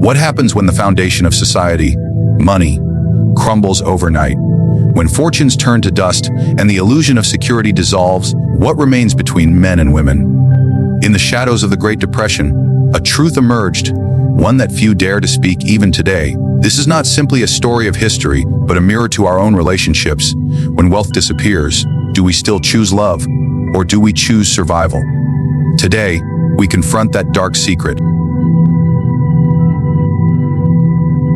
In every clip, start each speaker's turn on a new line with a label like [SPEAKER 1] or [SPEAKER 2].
[SPEAKER 1] What happens when the foundation of society, money, crumbles overnight? When fortunes turn to dust and the illusion of security dissolves, what remains between men and women? In the shadows of the Great Depression, a truth emerged, one that few dare to speak even today. This is not simply a story of history, but a mirror to our own relationships. When wealth disappears, do we still choose love, or do we choose survival? Today, we confront that dark secret.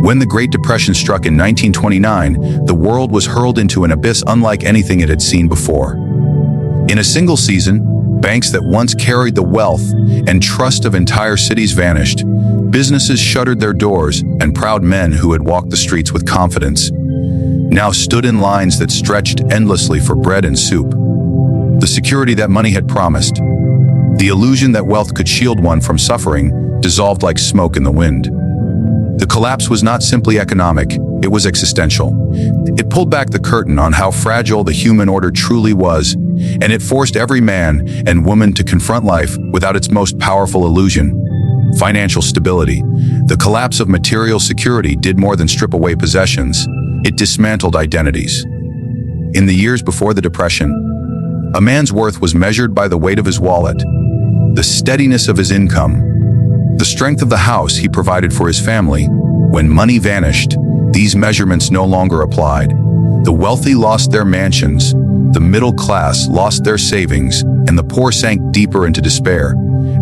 [SPEAKER 1] When the Great Depression struck in 1929, the world was hurled into an abyss unlike anything it had seen before. In a single season, banks that once carried the wealth and trust of entire cities vanished. Businesses shuttered their doors, and proud men who had walked the streets with confidence now stood in lines that stretched endlessly for bread and soup. The security that money had promised, the illusion that wealth could shield one from suffering, dissolved like smoke in the wind. The collapse was not simply economic, it was existential. It pulled back the curtain on how fragile the human order truly was, and it forced every man and woman to confront life without its most powerful illusion: financial stability. The collapse of material security did more than strip away possessions. It dismantled identities. In the years before the Depression, a man's worth was measured by the weight of his wallet, the steadiness of his income, the strength of the house he provided for his family. When money vanished, these measurements no longer applied. The wealthy lost their mansions, the middle class lost their savings, and the poor sank deeper into despair.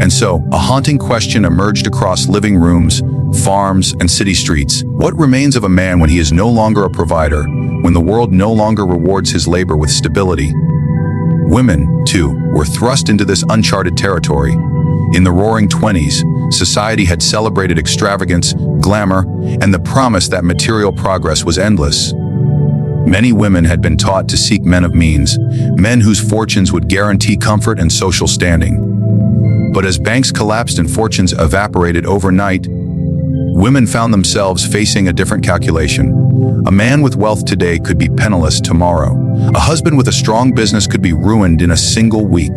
[SPEAKER 1] And so, a haunting question emerged across living rooms, farms, and city streets. What remains of a man when he is no longer a provider, when the world no longer rewards his labor with stability? Women, too, were thrust into this uncharted territory. In the Roaring '20s, society had celebrated extravagance, glamour, and the promise that material progress was endless. Many women had been taught to seek men of means, men whose fortunes would guarantee comfort and social standing. But as banks collapsed and fortunes evaporated overnight, women found themselves facing a different calculation. A man with wealth today could be penniless tomorrow. A husband with a strong business could be ruined in a single week.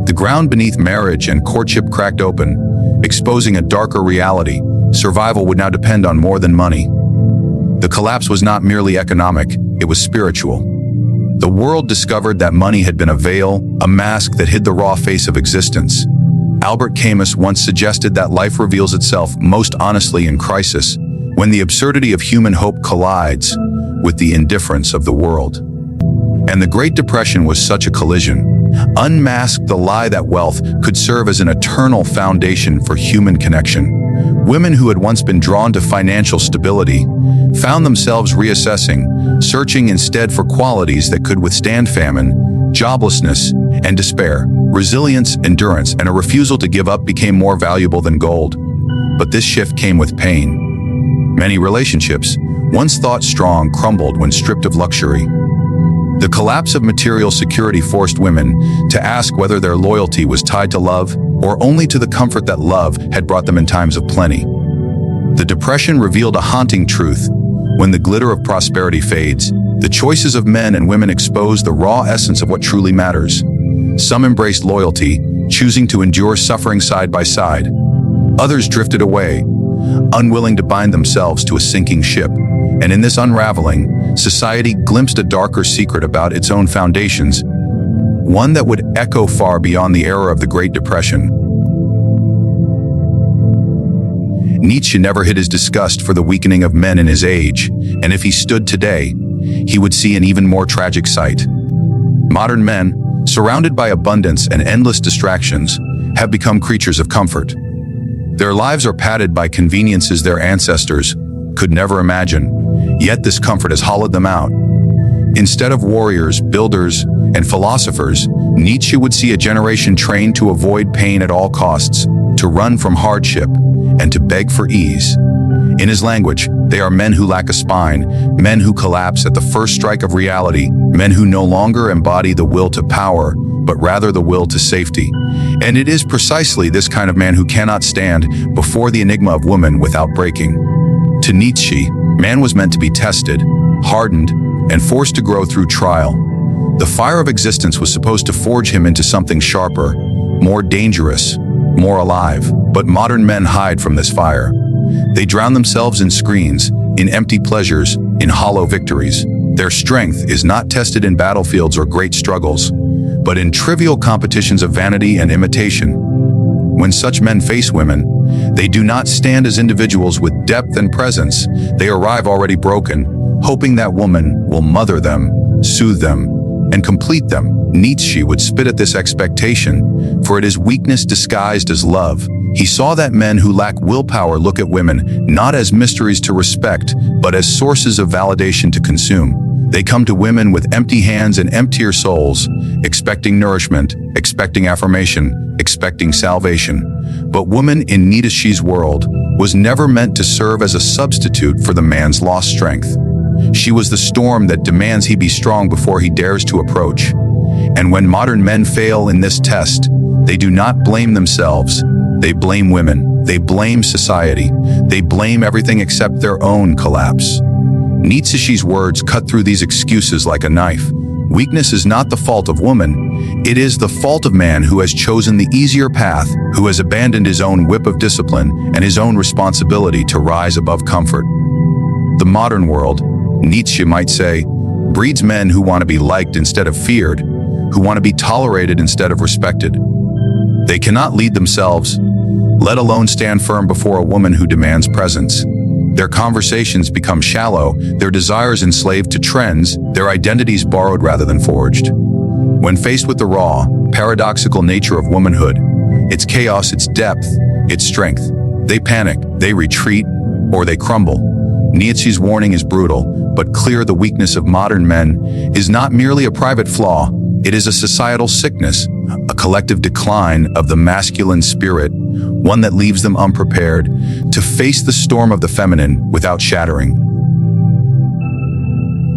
[SPEAKER 1] The ground beneath marriage and courtship cracked open, exposing a darker reality. Survival would now depend on more than money. The collapse was not merely economic, it was spiritual. The world discovered that money had been a veil, a mask that hid the raw face of existence. Albert Camus once suggested that life reveals itself most honestly in crisis, when the absurdity of human hope collides with the indifference of the world. And the Great Depression was such a collision. Unmasked the lie that wealth could serve as an eternal foundation for human connection. Women who had once been drawn to financial stability found themselves reassessing, searching instead for qualities that could withstand famine, joblessness, and despair. Resilience, endurance, and a refusal to give up became more valuable than gold. But this shift came with pain. Many relationships, once thought strong, crumbled when stripped of luxury. The collapse of material security forced women to ask whether their loyalty was tied to love or only to the comfort that love had brought them in times of plenty. The Depression revealed a haunting truth. When the glitter of prosperity fades, the choices of men and women expose the raw essence of what truly matters. Some embraced loyalty, choosing to endure suffering side by side. Others drifted away, unwilling to bind themselves to a sinking ship. And in this unraveling, society glimpsed a darker secret about its own foundations, one that would echo far beyond the era of the Great Depression. Nietzsche never hid his disgust for the weakening of men in his age, and if he stood today, he would see an even more tragic sight. Modern men, surrounded by abundance and endless distractions, have become creatures of comfort. Their lives are padded by conveniences their ancestors could never imagine, yet this comfort has hollowed them out. Instead of warriors, builders, and philosophers, Nietzsche would see a generation trained to avoid pain at all costs, to run from hardship, and to beg for ease. In his language, they are men who lack a spine, men who collapse at the first strike of reality, men who no longer embody the will to power, but rather the will to safety. And it is precisely this kind of man who cannot stand before the enigma of woman without breaking. To Nietzsche, man was meant to be tested, hardened, and forced to grow through trial. The fire of existence was supposed to forge him into something sharper, more dangerous, more alive. But modern men hide from this fire. They drown themselves in screens, in empty pleasures, in hollow victories. Their strength is not tested in battlefields or great struggles, but in trivial competitions of vanity and imitation. When such men face women, they do not stand as individuals with depth and presence. They arrive already broken, hoping that woman will mother them, soothe them, and complete them. Nietzsche would spit at this expectation, for it is weakness disguised as love. He saw that men who lack willpower look at women not as mysteries to respect, but as sources of validation to consume. They come to women with empty hands and emptier souls, expecting nourishment, expecting affirmation, expecting salvation. But woman in Nietzsche's world was never meant to serve as a substitute for the man's lost strength. She was the storm that demands he be strong before he dares to approach. And when modern men fail in this test, they do not blame themselves. They blame women. They blame society. They blame everything except their own collapse. Nietzsche's words cut through these excuses like a knife. Weakness is not the fault of woman. It is the fault of man who has chosen the easier path, who has abandoned his own whip of discipline and his own responsibility to rise above comfort. The modern world, Nietzsche might say, breeds men who want to be liked instead of feared, who want to be tolerated instead of respected. They cannot lead themselves, let alone stand firm before a woman who demands presence. Their conversations become shallow, their desires enslaved to trends, their identities borrowed rather than forged. When faced with the raw, paradoxical nature of womanhood, its chaos, its depth, its strength, they panic, they retreat, or they crumble. Nietzsche's warning is brutal, but clear. The weakness of modern men is not merely a private flaw, it is a societal sickness, a collective decline of the masculine spirit, one that leaves them unprepared to face the storm of the feminine without shattering.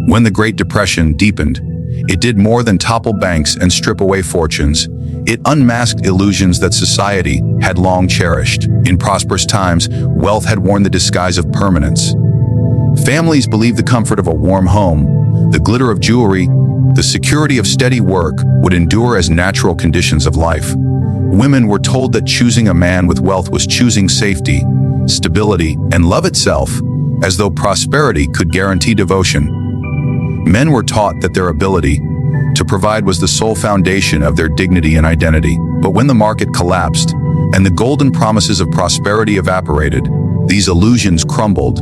[SPEAKER 1] When the Great Depression deepened, it did more than topple banks and strip away fortunes. It unmasked illusions that society had long cherished. In prosperous times, wealth had worn the disguise of permanence. Families believed the comfort of a warm home, the glitter of jewelry, the security of steady work would endure as natural conditions of life. Women were told that choosing a man with wealth was choosing safety, stability, and love itself, as though prosperity could guarantee devotion. Men were taught that their ability to provide was the sole foundation of their dignity and identity. But when the market collapsed and the golden promises of prosperity evaporated, these illusions crumbled,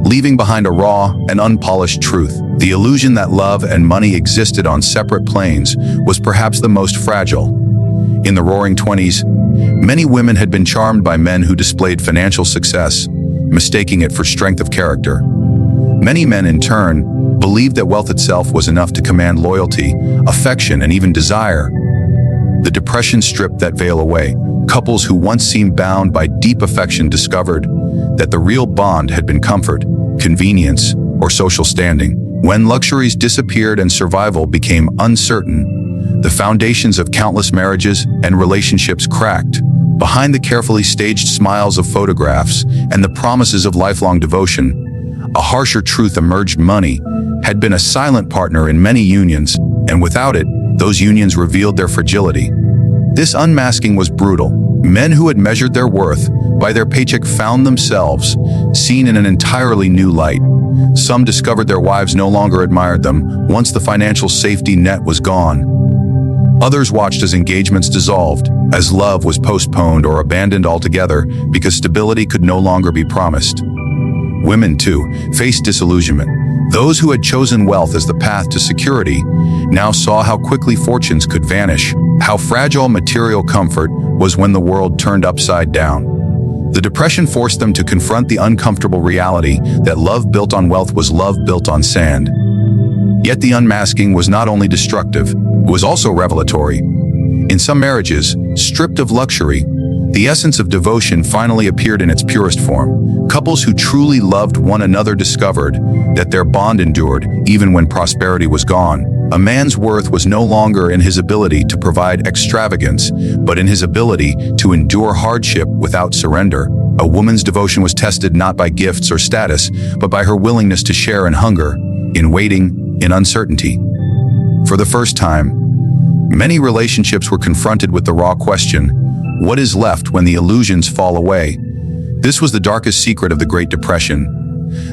[SPEAKER 1] leaving behind a raw and unpolished truth. The illusion that love and money existed on separate planes was perhaps the most fragile. In the Roaring '20s, many women had been charmed by men who displayed financial success, mistaking it for strength of character. Many men, in turn, believed that wealth itself was enough to command loyalty, affection, and even desire. The Depression stripped that veil away. Couples who once seemed bound by deep affection discovered that the real bond had been comfort, convenience, or social standing. When luxuries disappeared and survival became uncertain, the foundations of countless marriages and relationships cracked. Behind the carefully staged smiles of photographs and the promises of lifelong devotion, a harsher truth emerged. Money had been a silent partner in many unions, and without it, those unions revealed their fragility. This unmasking was brutal. Men who had measured their worth by their paycheck found themselves seen in an entirely new light. Some discovered their wives no longer admired them once the financial safety net was gone. Others watched as engagements dissolved, as love was postponed or abandoned altogether because stability could no longer be promised. Women, too, faced disillusionment. Those who had chosen wealth as the path to security now saw how quickly fortunes could vanish, how fragile material comfort was when the world turned upside down. The Depression forced them to confront the uncomfortable reality that love built on wealth was love built on sand. Yet the unmasking was not only destructive, it was also revelatory. In some marriages, stripped of luxury, the essence of devotion finally appeared in its purest form. Couples who truly loved one another discovered that their bond endured even when prosperity was gone. A man's worth was no longer in his ability to provide extravagance, but in his ability to endure hardship without surrender. A woman's devotion was tested not by gifts or status, but by her willingness to share in hunger, in waiting, in uncertainty. For the first time, many relationships were confronted with the raw question, what is left when the illusions fall away? This was the darkest secret of the Great Depression.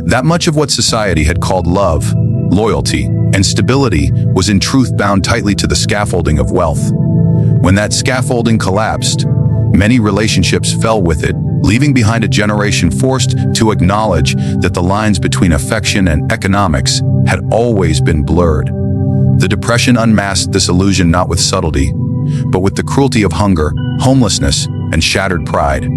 [SPEAKER 1] That much of what society had called love, loyalty, and stability was in truth bound tightly to the scaffolding of wealth. When that scaffolding collapsed, many relationships fell with it, leaving behind a generation forced to acknowledge that the lines between affection and economics had always been blurred. The Depression unmasked this illusion not with subtlety, but with the cruelty of hunger, homelessness, and shattered pride.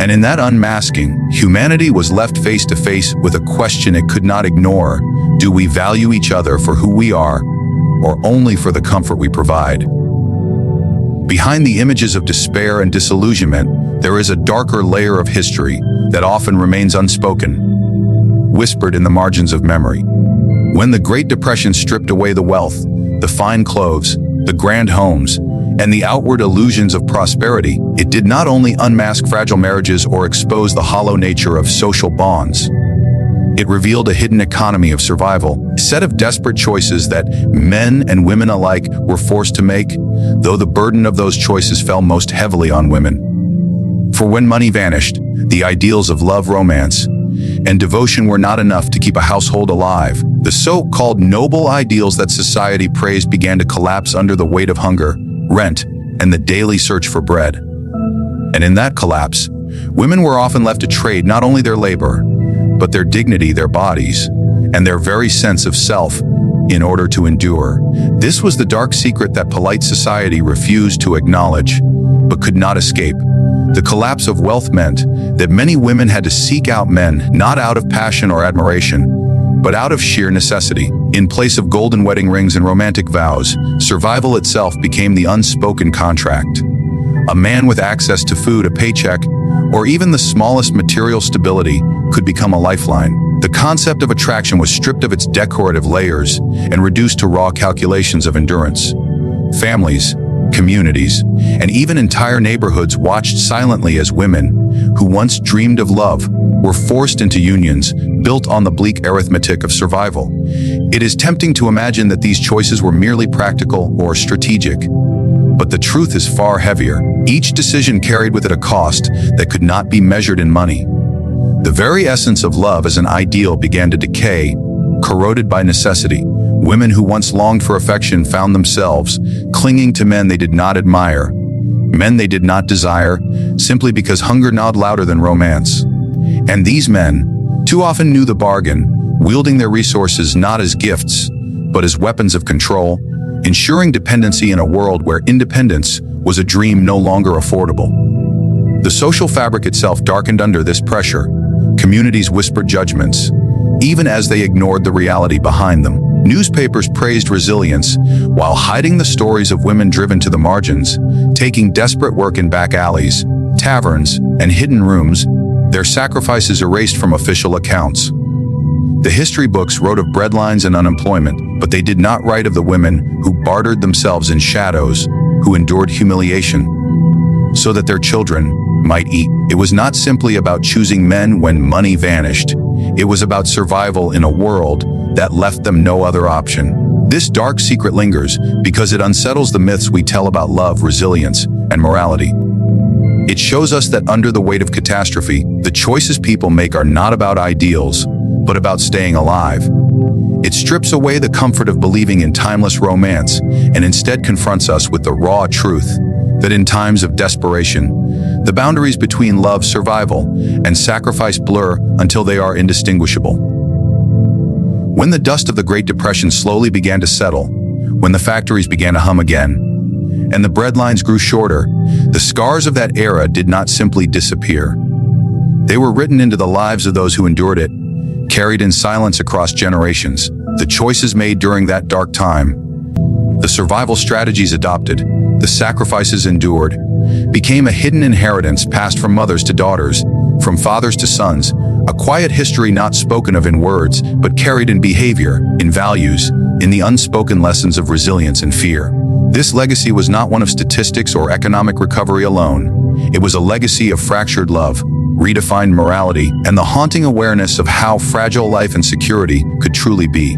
[SPEAKER 1] And in that unmasking, humanity was left face to face with a question it could not ignore. Do we value each other for who we are, or only for the comfort we provide? Behind the images of despair and disillusionment, there is a darker layer of history that often remains unspoken, whispered in the margins of memory. When the Great Depression stripped away the wealth, the fine clothes, the grand homes, and the outward illusions of prosperity, it did not only unmask fragile marriages or expose the hollow nature of social bonds. It revealed a hidden economy of survival, a set of desperate choices that men and women alike were forced to make, though the burden of those choices fell most heavily on women. For when money vanished, the ideals of love, romance, and devotion were not enough to keep a household alive. The so-called noble ideals that society praised began to collapse under the weight of hunger, rent, and the daily search for bread. And in that collapse, women were often left to trade not only their labor, but their dignity, their bodies, and their very sense of self in order to endure. This was the dark secret that polite society refused to acknowledge, but could not escape. The collapse of wealth meant that many women had to seek out men not out of passion or admiration, but out of sheer necessity. In place of golden wedding rings and romantic vows, survival itself became the unspoken contract. A man with access to food, a paycheck, or even the smallest material stability could become a lifeline. The concept of attraction was stripped of its decorative layers and reduced to raw calculations of endurance. Families, communities, and even entire neighborhoods watched silently as women, who once dreamed of love, were forced into unions built on the bleak arithmetic of survival. It is tempting to imagine that these choices were merely practical or strategic. But the truth is far heavier. Each decision carried with it a cost that could not be measured in money. The very essence of love as an ideal began to decay, corroded by necessity. Women who once longed for affection found themselves clinging to men they did not admire, men they did not desire, simply because hunger gnawed louder than romance. And these men too often knew the bargain, wielding their resources not as gifts, but as weapons of control, ensuring dependency in a world where independence was a dream no longer affordable. The social fabric itself darkened under this pressure. Communities whispered judgments, even as they ignored the reality behind them. Newspapers praised resilience, while hiding the stories of women driven to the margins, taking desperate work in back alleys, taverns, and hidden rooms, their sacrifices erased from official accounts. The history books wrote of breadlines and unemployment, but they did not write of the women who bartered themselves in shadows, who endured humiliation, so that their children might eat. It was not simply about choosing men when money vanished. It was about survival in a world that left them no other option. This dark secret lingers because it unsettles the myths we tell about love, resilience, and morality. It shows us that under the weight of catastrophe, the choices people make are not about ideals, but about staying alive. It strips away the comfort of believing in timeless romance and instead confronts us with the raw truth that in times of desperation, the boundaries between love, survival, and sacrifice blur until they are indistinguishable. When the dust of the Great Depression slowly began to settle, when the factories began to hum again, and the breadlines grew shorter, the scars of that era did not simply disappear. They were written into the lives of those who endured it, carried in silence across generations. The choices made during that dark time, the survival strategies adopted, the sacrifices endured, became a hidden inheritance passed from mothers to daughters, from fathers to sons, a quiet history not spoken of in words, but carried in behavior, in values, in the unspoken lessons of resilience and fear. This legacy was not one of statistics or economic recovery alone. It was a legacy of fractured love, redefined morality, and the haunting awareness of how fragile life and security could truly be.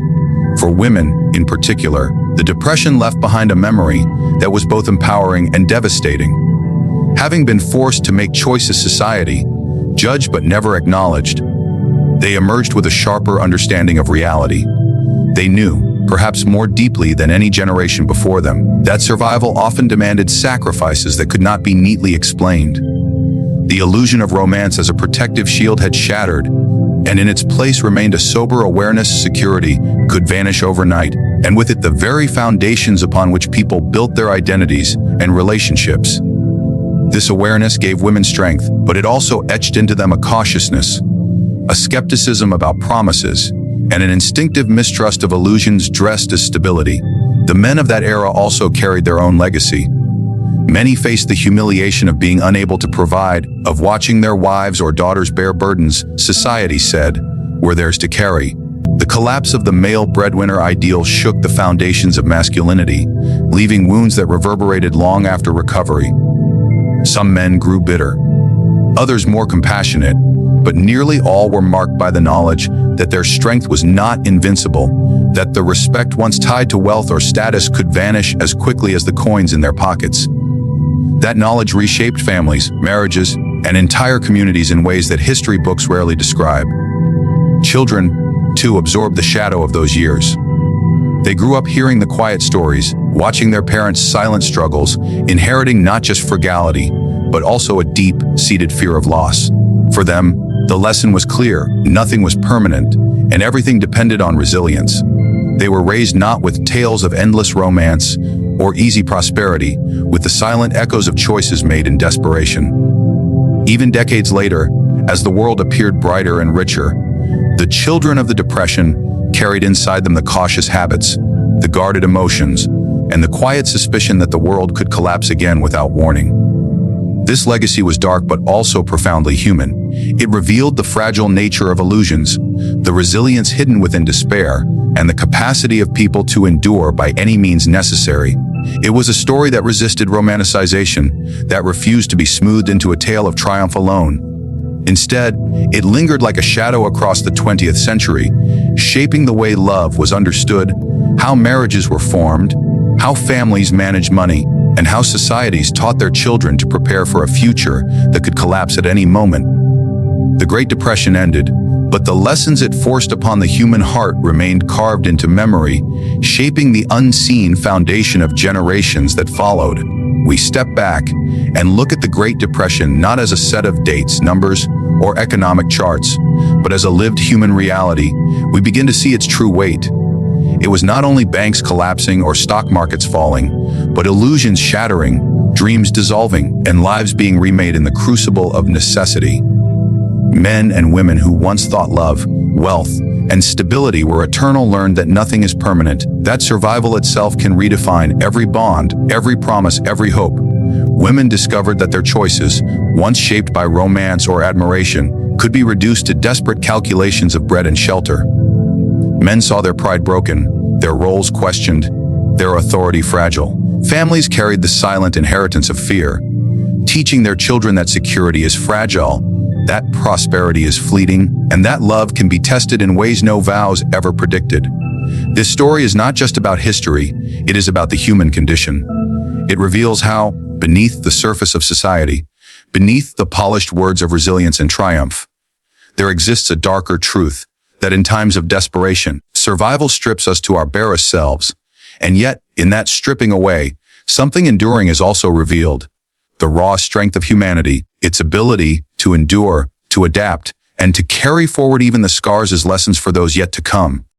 [SPEAKER 1] For women, in particular, the Depression left behind a memory that was both empowering and devastating. Having been forced to make choices society judged but never acknowledged. They emerged with a sharper understanding of reality. They knew, perhaps more deeply than any generation before them, that survival often demanded sacrifices that could not be neatly explained. The illusion of romance as a protective shield had shattered, and in its place remained a sober awareness security could vanish overnight, and with it the very foundations upon which people built their identities and relationships. This awareness gave women strength, but it also etched into them a cautiousness, a skepticism about promises, and an instinctive mistrust of illusions dressed as stability. The men of that era also carried their own legacy. Many faced the humiliation of being unable to provide, of watching their wives or daughters bear burdens society said were theirs to carry. The collapse of the male breadwinner ideal shook the foundations of masculinity, leaving wounds that reverberated long after recovery. Some men grew bitter, others more compassionate, but nearly all were marked by the knowledge that their strength was not invincible, that the respect once tied to wealth or status could vanish as quickly as the coins in their pockets. That knowledge reshaped families, marriages, and entire communities in ways that history books rarely describe. Children, too, absorbed the shadow of those years. They grew up hearing the quiet stories, watching their parents' silent struggles, inheriting not just frugality, but also a deep-seated fear of loss. For them, the lesson was clear: nothing was permanent, and everything depended on resilience. They were raised not with tales of endless romance or easy prosperity, with the silent echoes of choices made in desperation. Even decades later, as the world appeared brighter and richer, the children of the Depression carried inside them the cautious habits, the guarded emotions, and the quiet suspicion that the world could collapse again without warning. This legacy was dark but also profoundly human. It revealed the fragile nature of illusions, the resilience hidden within despair, and the capacity of people to endure by any means necessary. It was a story that resisted romanticization, that refused to be smoothed into a tale of triumph alone. Instead, it lingered like a shadow across the 20th century, shaping the way love was understood, how marriages were formed, how families managed money, and how societies taught their children to prepare for a future that could collapse at any moment. The Great Depression ended, but the lessons it forced upon the human heart remained carved into memory, shaping the unseen foundation of generations that followed. We step back and look at the Great Depression not as a set of dates, numbers, or economic charts, but as a lived human reality. We begin to see its true weight. It was not only banks collapsing or stock markets falling, but illusions shattering, dreams dissolving, and lives being remade in the crucible of necessity. Men and women who once thought love, wealth, and stability were eternal learned that nothing is permanent, that survival itself can redefine every bond, every promise, every hope. Women discovered that their choices, once shaped by romance or admiration, could be reduced to desperate calculations of bread and shelter. Men saw their pride broken, their roles questioned, their authority fragile. Families carried the silent inheritance of fear, teaching their children that security is fragile, that prosperity is fleeting, and that love can be tested in ways no vows ever predicted. This story is not just about history, it is about the human condition. It reveals how, beneath the surface of society, beneath the polished words of resilience and triumph, there exists a darker truth, that in times of desperation, survival strips us to our barest selves. And yet, in that stripping away, something enduring is also revealed. The raw strength of humanity, its ability to endure, to adapt, and to carry forward even the scars as lessons for those yet to come.